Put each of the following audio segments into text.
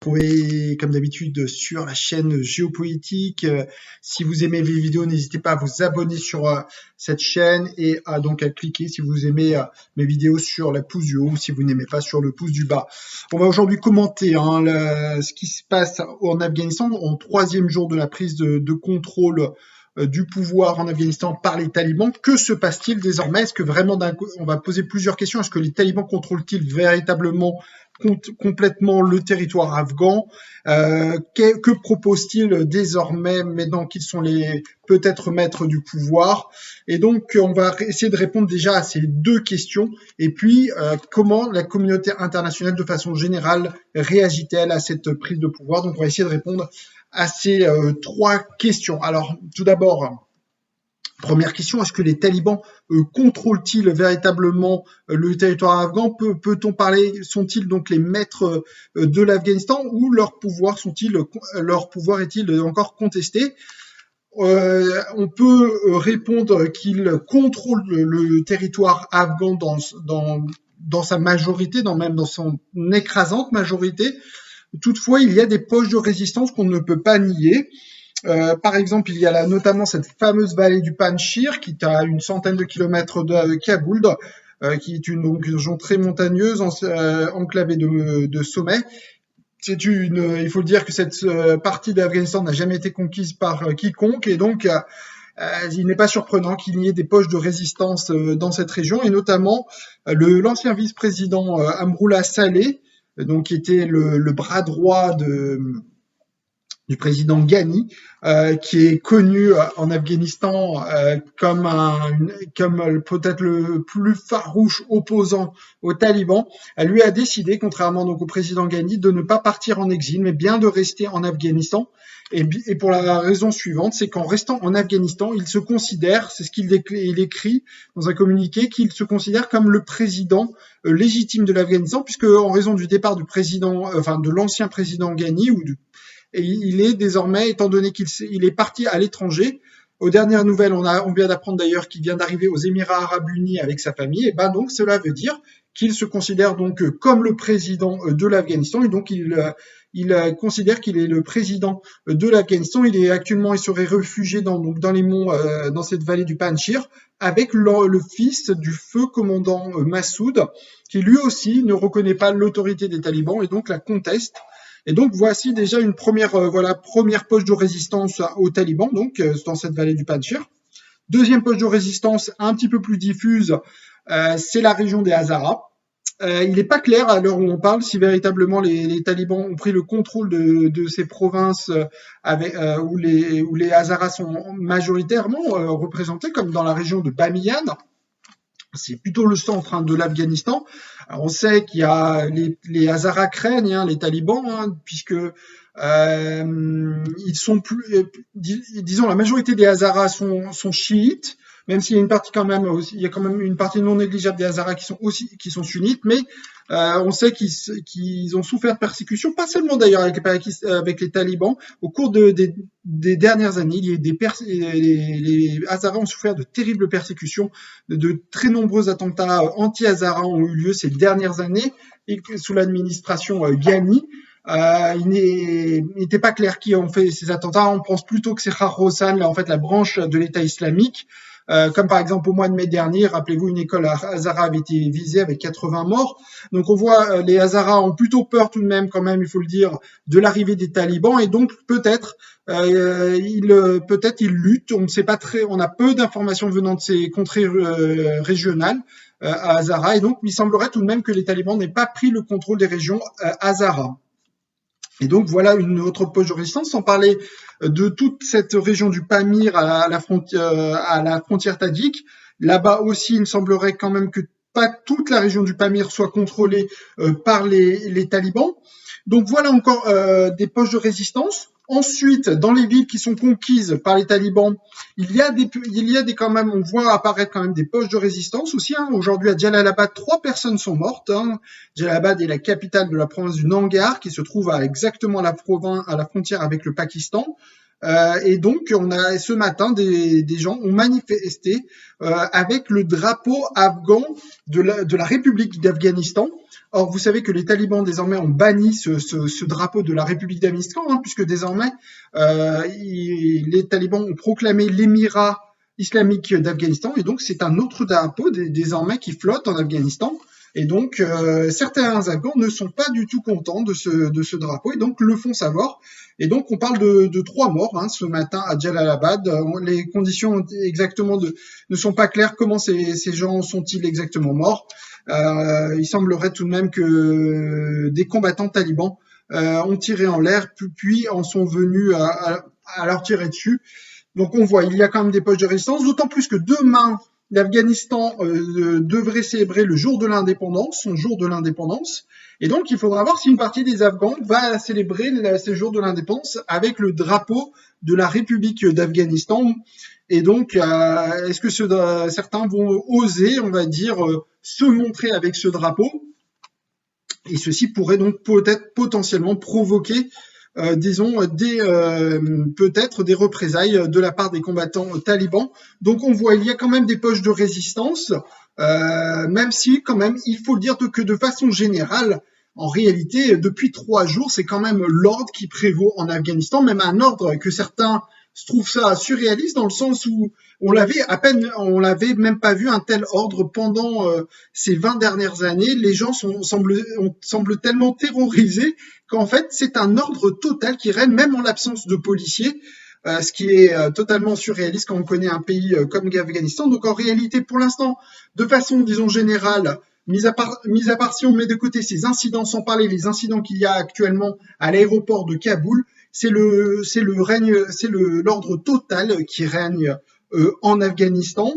Trouvez comme d'habitude sur la chaîne Géopolitique. Si vous aimez les vidéos, n'hésitez pas à vous abonner sur cette chaîne et donc à cliquer si vous aimez mes vidéos sur le pouce du haut ou si vous n'aimez pas sur le pouce du bas. On va aujourd'hui commenter ce qui se passe en Afghanistan en troisième jour de la prise de contrôle du pouvoir en Afghanistan par les talibans. Que se passe-t-il désormais? Est-ce que vraiment on va poser plusieurs questions. Est-ce que les talibans contrôlent-ils véritablement complètement le territoire afghan? Que propose-t-il désormais maintenant qu'ils sont les peut-être maîtres du pouvoir? Et donc on va essayer de répondre déjà à ces deux questions. Et puis comment la communauté internationale de façon générale réagit-elle à cette prise de pouvoir? Donc on va essayer de répondre à ces trois questions. Alors tout d'abord, première question, est-ce que les talibans contrôlent-ils véritablement le territoire afghan? Peut-on parler, sont-ils donc les maîtres de l'Afghanistan ou leur pouvoir est-il encore contesté? On peut répondre qu'ils contrôlent le territoire afghan dans sa majorité, même dans son écrasante majorité. Toutefois, il y a des poches de résistance qu'on ne peut pas nier. Par exemple, il y a notamment cette fameuse vallée du Panjshir qui est à une centaine de kilomètres de Kaboul, qui est une région très montagneuse, enclavée de sommets. Il faut dire que cette partie d'Afghanistan n'a jamais été conquise par quiconque, et donc il n'est pas surprenant qu'il y ait des poches de résistance dans cette région, et notamment l'ancien vice-président Amrullah Saleh, donc qui était le bras droit du président Ghani, qui est connu en Afghanistan comme peut-être le plus farouche opposant aux talibans. Lui a décidé, contrairement donc au président Ghani, de ne pas partir en exil, mais bien de rester en Afghanistan. Et pour la raison suivante, c'est qu'en restant en Afghanistan, il se considère, c'est ce qu'il écrit dans un communiqué, qu'il se considère comme le président légitime de l'Afghanistan, puisque en raison du départ du président, de l'ancien président Ghani et il est désormais, étant donné qu'il est parti à l'étranger, aux dernières nouvelles, on vient d'apprendre d'ailleurs qu'il vient d'arriver aux Émirats Arabes Unis avec sa famille, et donc cela veut dire qu'il se considère donc comme le président de l'Afghanistan, et donc il considère qu'il est le président de l'Afghanistan. Il serait réfugié dans les monts, dans cette vallée du Panjshir, avec le fils du feu commandant Massoud, qui lui aussi ne reconnaît pas l'autorité des talibans et donc la conteste. Et donc voici déjà une première poche de résistance aux talibans, donc dans cette vallée du Panjshir. Deuxième poche de résistance un petit peu plus diffuse, c'est la région des Hazaras. Il n'est pas clair à l'heure où on parle si véritablement les talibans ont pris le contrôle de ces provinces où les Hazaras sont majoritairement représentés, comme dans la région de Bamiyan. C'est plutôt le centre de l'Afghanistan. Alors, on sait qu'il y a les Hazaras craignent les talibans, puisque ils sont plus, disons, la majorité des Hazaras sont chiites, même s'il y a une partie il y a quand même une partie non négligeable des Hazaras qui sont sunnites, mais on sait qu'ils ont souffert de persécutions, pas seulement d'ailleurs avec les talibans. Au cours des dernières années, les Hazaras ont souffert de terribles persécutions, de très nombreux attentats anti-Hazaras ont eu lieu ces dernières années, et sous l'administration Ghani. Il n'était pas clair qui ont fait ces attentats. On pense plutôt que c'est Khorasan, la branche de l'État islamique. Comme par exemple au mois de mai dernier, rappelez-vous, une école Hazara avait été visée avec 80 morts. Donc on voit les Hazaras ont plutôt peur tout de même, quand même, il faut le dire, de l'arrivée des talibans, et donc peut-être ils luttent. On ne sait pas on a peu d'informations venant de ces contrées régionales à Hazara, et donc il semblerait tout de même que les talibans n'aient pas pris le contrôle des régions Hazara. Et donc voilà une autre poche de résistance, sans parler de toute cette région du Pamir à la frontière tadjik. Là-bas aussi, il me semblerait quand même que pas toute la région du Pamir soit contrôlée par les talibans. Donc voilà encore des poches de résistance. Ensuite, dans les villes qui sont conquises par les talibans, il y a quand même, on voit apparaître quand même des poches de résistance aussi. Aujourd'hui, à Jalalabad, 3 personnes sont mortes. Jalalabad est la capitale de la province du Nangarhar, qui se trouve exactement à la frontière avec le Pakistan. Et donc, on a ce matin des gens ont manifesté avec le drapeau afghan de la République d'Afghanistan. Or, vous savez que les talibans désormais ont banni ce drapeau de la République d'Afghanistan, hein, puisque désormais les talibans ont proclamé l'émirat islamique d'Afghanistan, et donc c'est un autre drapeau désormais qui flotte en Afghanistan. Et donc, certains Afghans ne sont pas du tout contents de ce drapeau, et donc le font savoir. Et donc, on parle de 3 morts hein, ce matin à Jalalabad. Les conditions exactement ne sont pas claires. Comment ces gens sont-ils exactement morts? Il semblerait tout de même que des combattants talibans ont tiré en l'air, puis en sont venus à leur tirer dessus. Donc, on voit, il y a quand même des poches de résistance, d'autant plus que demain, l'Afghanistan devrait célébrer le jour de l'indépendance, son jour de l'indépendance. Et donc, il faudra voir si une partie des Afghans va célébrer ce jour de l'indépendance avec le drapeau de la République d'Afghanistan. Et donc, est-ce que certains vont oser, on va dire, se montrer avec ce drapeau? Et ceci pourrait donc peut-être potentiellement provoquer disons, peut-être des représailles de la part des combattants talibans. Donc on voit, il y a quand même des poches de résistance, même si quand même, il faut le dire que de façon générale, en réalité, depuis 3 jours, c'est quand même l'ordre qui prévaut en Afghanistan, même un ordre que certains trouvent ça surréaliste dans le sens où on l'avait même pas vu un tel ordre pendant ces 20 dernières années. Les gens semblent tellement terrorisés qu'en fait, c'est un ordre total qui règne même en l'absence de policiers, ce qui est totalement surréaliste quand on connaît un pays comme l'Afghanistan. Donc en réalité, pour l'instant, de façon, disons, générale, mis à part si on met de côté ces incidents, sans parler des incidents qu'il y a actuellement à l'aéroport de Kaboul, c'est l'ordre total qui règne en Afghanistan.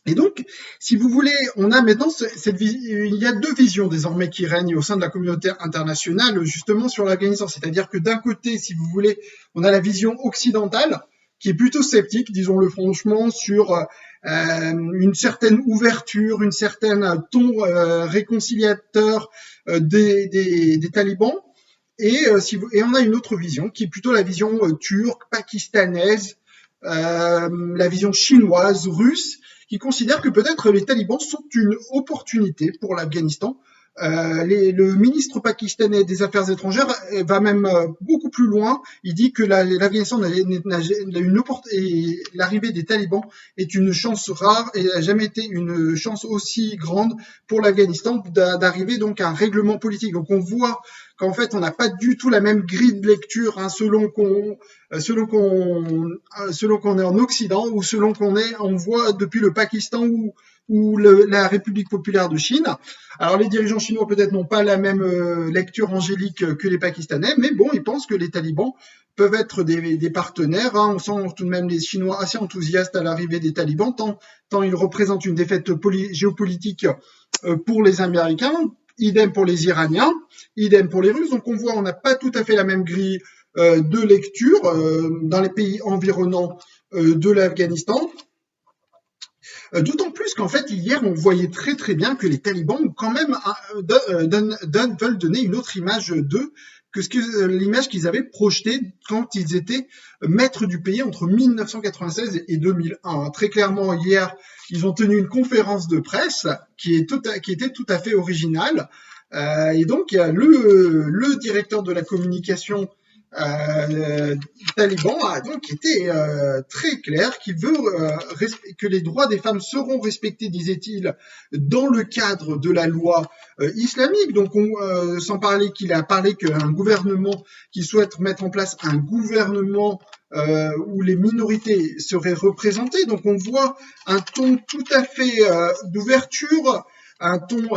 Et donc, si vous voulez, on a maintenant il y a 2 visions désormais qui règnent au sein de la communauté internationale justement sur l'Afghanistan. C'est-à-dire que d'un côté, si vous voulez, on a la vision occidentale qui est plutôt sceptique, disons-le franchement, sur une certaine ouverture, une certaine ton réconciliateur des talibans. Et on a une autre vision qui est plutôt la vision turque, pakistanaise, la vision chinoise, russe, qui considère que peut-être les talibans sont une opportunité pour l'Afghanistan. Le ministre pakistanais des Affaires étrangères va même beaucoup plus loin. Il dit que l'Afghanistan l'arrivée des talibans est une chance rare et n'a jamais été une chance aussi grande pour l'Afghanistan d'arriver donc à un règlement politique. Donc on voit qu'en fait on n'a pas du tout la même grille de lecture hein, selon qu'on est en Occident ou selon on voit depuis le Pakistan ou la République populaire de Chine. Alors les dirigeants chinois peut-être n'ont pas la même lecture angélique que les Pakistanais, mais bon, ils pensent que les talibans peuvent être des partenaires. Hein. On sent tout de même les Chinois assez enthousiastes à l'arrivée des talibans, tant ils représentent une défaite géopolitique pour les Américains, idem pour les Iraniens, idem pour les Russes. Donc on voit, on n'a pas tout à fait la même grille de lecture dans les pays environnants de l'Afghanistan. D'autant plus qu'en fait, hier, on voyait très très bien que les talibans ont quand même veulent donner une autre image d'eux que l'image qu'ils avaient projetée quand ils étaient maîtres du pays entre 1996 et 2001. Très clairement, hier, ils ont tenu une conférence de presse qui était tout à fait originale. Et donc, il y a le directeur de la communication Taliban a donc été très clair qu'il veut que les droits des femmes seront respectés, disait-il, dans le cadre de la loi islamique. Donc, sans parler qu'il a parlé qu'un gouvernement qui souhaite mettre en place un gouvernement où les minorités seraient représentées. Donc, on voit un ton tout à fait d'ouverture, un ton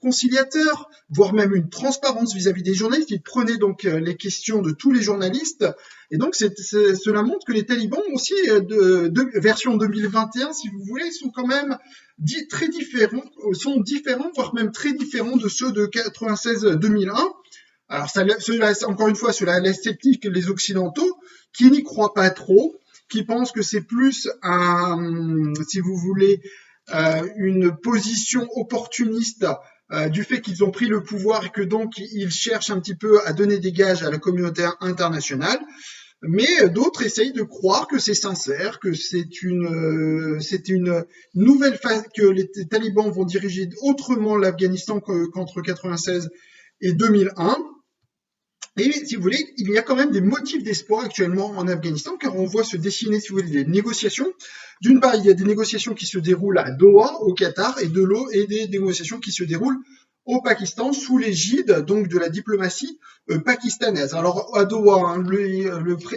conciliateur, voire même une transparence vis-à-vis des journalistes. Il prenait donc les questions de tous les journalistes. Et donc, cela montre que les talibans aussi, version 2021, si vous voulez, sont quand même très différents, voire même très différents de ceux de 96-2001. Alors, encore une fois, cela laisse sceptique les Occidentaux, qui n'y croient pas trop, qui pensent que c'est plus si vous voulez, une position opportuniste du fait qu'ils ont pris le pouvoir et que donc ils cherchent un petit peu à donner des gages à la communauté internationale. mais d'autres essayent de croire que c'est sincère, que c'est une nouvelle phase, que les talibans vont diriger autrement l'Afghanistan qu'entre 96 et 2001. Et si vous voulez, il y a quand même des motifs d'espoir actuellement en Afghanistan, car on voit se dessiner, si vous voulez, des négociations. D'une part, il y a des négociations qui se déroulent à Doha, au Qatar, et des négociations qui se déroulent au Pakistan sous l'égide donc de la diplomatie pakistanaise. Alors à Doha, hein,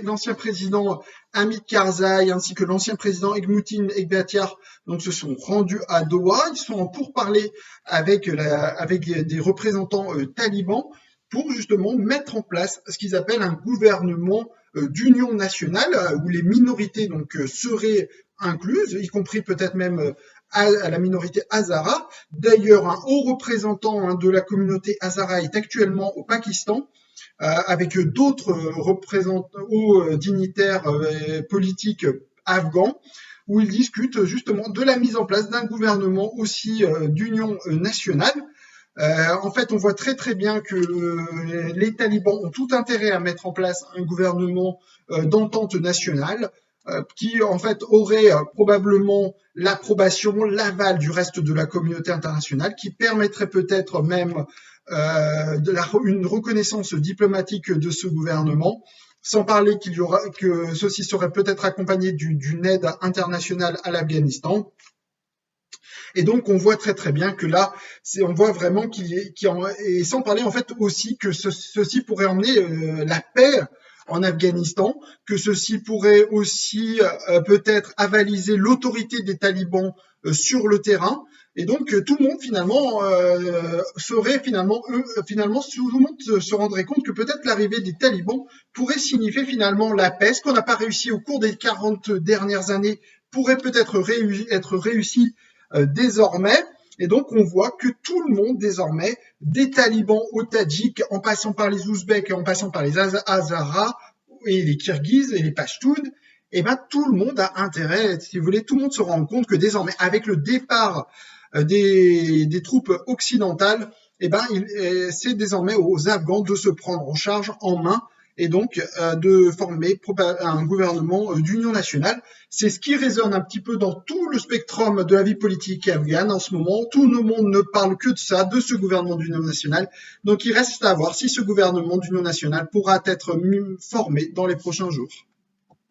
l'ancien président Hamid Karzai ainsi que l'ancien président Egmuddin Ekbatiar donc se sont rendus à Doha. Ils sont en pourparlers avec des représentants talibans pour justement mettre en place ce qu'ils appellent un gouvernement d'union nationale où les minorités donc seraient incluses, y compris peut-être même à la minorité hazara. D'ailleurs, un haut représentant de la communauté hazara est actuellement au Pakistan avec d'autres représentants hauts dignitaires politiques afghans où ils discutent justement de la mise en place d'un gouvernement aussi d'union nationale. En fait, on voit très très bien que les talibans ont tout intérêt à mettre en place un gouvernement d'entente nationale qui en fait aurait probablement l'approbation, l'aval du reste de la communauté internationale, qui permettrait peut-être même une reconnaissance diplomatique de ce gouvernement, sans parler que ceci serait peut-être accompagné d'une aide internationale à l'Afghanistan. Et donc, on voit très très bien que là, on voit vraiment et sans parler en fait aussi que ceci pourrait emmener la paix en Afghanistan, que ceci pourrait aussi peut-être avaliser l'autorité des talibans sur le terrain. Et donc, tout le monde finalement serait finalement, tout le monde se rendrait compte que peut-être l'arrivée des talibans pourrait signifier finalement la paix. Ce qu'on n'a pas réussi au cours des 40 dernières années pourrait peut-être être réussi désormais. Et donc, on voit que tout le monde, désormais, des talibans aux Tadjiks, en passant par les Ouzbeks et en passant par les Hazaras et les Kirghizes et les Pashtuns, eh ben, tout le monde a intérêt, si vous voulez, tout le monde se rend compte que désormais, avec le départ des troupes occidentales, eh ben, c'est désormais aux Afghans de se prendre en charge en main et donc de former un gouvernement d'union nationale. C'est ce qui résonne un petit peu dans tout le spectrum de la vie politique afghane en ce moment. Tout le monde ne parle que de ça, de ce gouvernement d'union nationale. Donc il reste à voir si ce gouvernement d'union nationale pourra être formé dans les prochains jours.